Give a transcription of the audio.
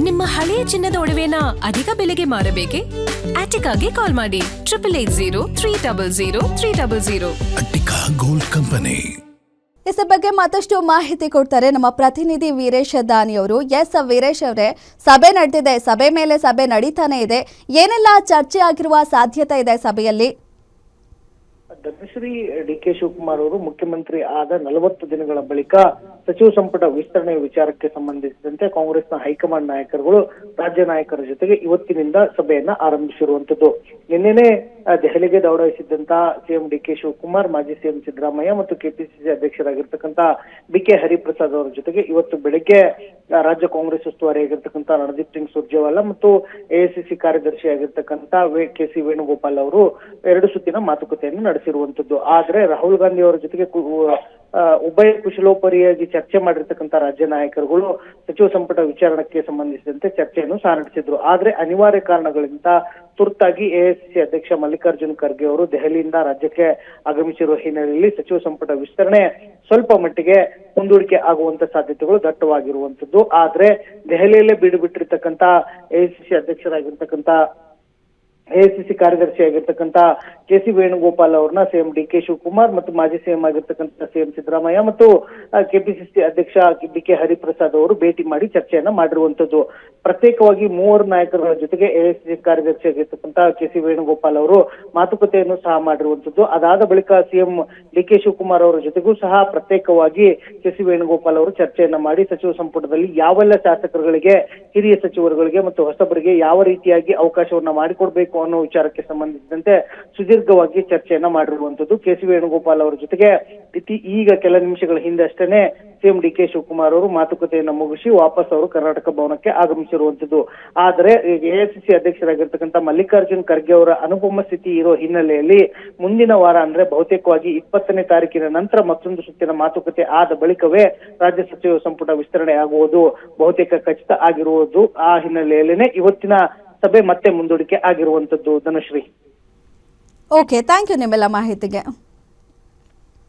ನಿಮ್ಮ ಹಳೆಯ ಚಿನ್ನದ ಒಡವೆನ ಅಧಿಕ ಬೆಲೆಗೆ ಮಾರಬೇಕೆ? ಆಟಿಕಾಗೆ ಕಾಲ್ ಮಾಡಿ 8880 ಅಟ್ಟಿಕಾ ಗೋಲ್ಡ್ ಕಂಪನಿ. ಇದರ ಬಗ್ಗೆ ಮತ್ತಷ್ಟು ಮಾಹಿತಿ ಕೊಡ್ತಾರೆ ನಮ್ಮ ಪ್ರತಿನಿಧಿ ವೀರೇಶ್ ದಾನಿ ಅವರು. ಎಸ್ ವೀರೇಶ್ ಅವರೇ, ಸಭೆ ನಡೆದಿದೆ, ಸಭೆ ಮೇಲೆ ಸಭೆ ನಡೀತಾನೆ ಇದೆ. ಏನೆಲ್ಲ ಚರ್ಚೆ ಆಗಿರುವ ಸಾಧ್ಯತೆ ಇದೆ ಸಭೆಯಲ್ಲಿ? ಧನಶ್ರೀ ಡಿ.ಕೆ. ಶಿವಕುಮಾರ್ ಅವರು ಮುಖ್ಯಮಂತ್ರಿ ಆದ 40 ದಿನಗಳ ಬಳಿಕ ಸಚಿವ ಸಂಪುಟ ವಿಸ್ತರಣೆ ವಿಚಾರಕ್ಕೆ ಸಂಬಂಧಿಸಿದಂತೆ ಕಾಂಗ್ರೆಸ್ನ ಹೈಕಮಾಂಡ್ ನಾಯಕರುಗಳು ರಾಜ್ಯ ನಾಯಕರ ಜೊತೆಗೆ ಇವತ್ತಿನಿಂದ ಸಭೆಯನ್ನ ಆರಂಭಿಸಿರುವಂತದ್ದು. ನಿನ್ನೆನೆ ದೆಹಲಿಗೆ ದೌಡಾಯಿಸಿದ್ದಂತ ಸಿಎಂ ಡಿ.ಕೆ. ಶಿವಕುಮಾರ್, ಮಾಜಿ ಸಿಎಂ ಸಿದ್ದರಾಮಯ್ಯ ಮತ್ತು ಕೆಪಿಸಿಸಿ ಅಧ್ಯಕ್ಷರಾಗಿರ್ತಕ್ಕಂಥ ಬಿ.ಕೆ. ಹರಿಪ್ರಸಾದ್ ಅವರ ಜೊತೆಗೆ ಇವತ್ತು ಬೆಳಗ್ಗೆ ರಾಜ್ಯ ಕಾಂಗ್ರೆಸ್ ಉಸ್ತುವಾರಿಯಾಗಿರ್ತಕ್ಕಂಥ ರಣದೀಪ್ ಸಿಂಗ್ ಸುರ್ಜೇವಾಲಾ ಮತ್ತು ಎಐಸಿಸಿ ಕಾರ್ಯದರ್ಶಿಯಾಗಿರ್ತಕ್ಕಂಥ ಕೆ.ಸಿ. ವೇಣುಗೋಪಾಲ್ ಅವರು 2 ಸುತ್ತಿನ ಮಾತುಕತೆಯನ್ನು ನಡೆಸಿರುವಂತದ್ದು. ಆದ್ರೆ ರಾಹುಲ್ ಗಾಂಧಿ ಅವರ ಜೊತೆಗೆ ಉಭಯ ಕುಶಲೋಪರಿಯಾಗಿ ಚರ್ಚೆ ಮಾಡಿರ್ತಕ್ಕಂಥ ರಾಜ್ಯ ನಾಯಕರುಗಳು ಸಚಿವ ಸಂಪುಟ ವಿಚಾರಣಕ್ಕೆ ಸಂಬಂಧಿಸಿದಂತೆ ಚರ್ಚೆಯನ್ನು ಸಹ ನಡೆಸಿದ್ರು. ಆದ್ರೆ ಅನಿವಾರ್ಯ ಕಾರಣಗಳಿಂದ ತುರ್ತಾಗಿ ಎಐಸಿಸಿ ಅಧ್ಯಕ್ಷ ಮಲ್ಲಿಕಾರ್ಜುನ್ ಖರ್ಗೆ ಅವರು ದೆಹಲಿಯಿಂದ ರಾಜ್ಯಕ್ಕೆ ಆಗಮಿಸಿರುವ ಹಿನ್ನೆಲೆಯಲ್ಲಿ ಸಚಿವ ಸಂಪುಟ ವಿಸ್ತರಣೆ ಸ್ವಲ್ಪ ಮಟ್ಟಿಗೆ ಮುಂದೂಡಿಕೆ ಆಗುವಂತ ಸಾಧ್ಯತೆಗಳು ದಟ್ಟವಾಗಿರುವಂತದ್ದು. ಆದ್ರೆ ದೆಹಲಿಯಲ್ಲೇ ಬೀಡು ಬಿಟ್ಟಿರ್ತಕ್ಕಂಥ ಎಐಸಿಸಿ ಅಧ್ಯಕ್ಷರಾಗಿರ್ತಕ್ಕಂಥ ಎಐಸಿಸಿ ಕಾರ್ಯದರ್ಶಿಯಾಗಿರ್ತಕ್ಕಂಥ ಕೆ.ಸಿ. ವೇಣುಗೋಪಾಲ್ ಅವ್ರನ್ನ ಸಿಎಂ ಡಿ.ಕೆ. ಶಿವಕುಮಾರ್ ಮತ್ತು ಮಾಜಿ ಸಿಎಂ ಆಗಿರ್ತಕ್ಕಂಥ ಸಿಎಂ ಸಿದ್ದರಾಮಯ್ಯ ಮತ್ತು ಕೆಪಿಸಿಸಿ ಅಧ್ಯಕ್ಷ ಬಿ.ಕೆ. ಹರಿಪ್ರಸಾದ್ ಅವರು ಭೇಟಿ ಮಾಡಿ ಚರ್ಚೆಯನ್ನ ಮಾಡಿರುವಂತದ್ದು. ಪ್ರತ್ಯೇಕವಾಗಿ 3 ನಾಯಕರುಗಳ ಜೊತೆಗೆ ಎಐಸಿಸಿ ಕಾರ್ಯದರ್ಶಿಯಾಗಿರ್ತಕ್ಕಂಥ ಕೆ.ಸಿ. ವೇಣುಗೋಪಾಲ್ ಅವರು ಮಾತುಕತೆಯನ್ನು ಸಹ ಮಾಡಿರುವಂತದ್ದು. ಅದಾದ ಬಳಿಕ ಸಿಎಂ ಡಿ.ಕೆ. ಶಿವಕುಮಾರ್ ಅವರ ಜೊತೆಗೂ ಸಹ ಪ್ರತ್ಯೇಕವಾಗಿ ಕೆ.ಸಿ. ವೇಣುಗೋಪಾಲ್ ಅವರು ಚರ್ಚೆಯನ್ನ ಮಾಡಿ ಸಚಿವ ಸಂಪುಟದಲ್ಲಿ ಯಾವೆಲ್ಲ ಶಾಸಕರುಗಳಿಗೆ, ಹಿರಿಯ ಸಚಿವರುಗಳಿಗೆ ಮತ್ತು ಹೊಸಬರಿಗೆ ಯಾವ ರೀತಿಯಾಗಿ ಅವಕಾಶವನ್ನ ಮಾಡಿಕೊಡ್ಬೇಕು ಅನ್ನೋ ವಿಚಾರಕ್ಕೆ ಸಂಬಂಧಿಸಿದಂತೆ ಸುದೀರ್ಘವಾಗಿ ಚರ್ಚೆಯನ್ನ ಮಾಡಿರುವಂತದ್ದು. ಕೆ.ಸಿ. ವೇಣುಗೋಪಾಲ್ ಅವರ ಜೊತೆಗೆ ಈಗ ಕೆಲ ನಿಮಿಷಗಳ ಹಿಂದೆ ಅಷ್ಟೇನೆ ಸಿಎಂ ಡಿ.ಕೆ. ಶಿವಕುಮಾರ್ ಅವರು ಮಾತುಕತೆಯನ್ನ ಮುಗಿಸಿ ವಾಪಸ್ ಅವರು ಕರ್ನಾಟಕ ಭವನಕ್ಕೆ ಆಗಮಿಸಿರುವಂತದ್ದು. ಆದರೆ ಎಐಸಿಸಿ ಅಧ್ಯಕ್ಷರಾಗಿರ್ತಕ್ಕಂಥ ಮಲ್ಲಿಕಾರ್ಜುನ್ ಖರ್ಗೆ ಅವರ ಅನುಪಮ ಸ್ಥಿತಿ ಇರೋ ಹಿನ್ನೆಲೆಯಲ್ಲಿ ಮುಂದಿನ ವಾರ ಅಂದ್ರೆ ಬಹುತೇಕವಾಗಿ 20ನೇ ತಾರೀಕಿನ ನಂತರ ಮತ್ತೊಂದು ಸುತ್ತಿನ ಮಾತುಕತೆ ಆದ ಬಳಿಕವೇ ರಾಜ್ಯ ಸಚಿವ ಸಂಪುಟ ವಿಸ್ತರಣೆ ಆಗುವುದು ಬಹುತೇಕ ಖಚಿತ ಆಗಿರುವುದು. ಆ ಹಿನ್ನೆಲೆಯಲ್ಲೇನೆ ಇವತ್ತಿನ ಸಭೆ ಮತ್ತೆ ಮುಂದೂಡಿಕೆ ಆಗಿರುವಂತದ್ದು. ಧನಶ್ರೀ, ಓಕೆ, ಥ್ಯಾಂಕ್ ಯು ನಿಮ್ಮೆಲ್ಲ ಮಾಹಿತಿಗೆ.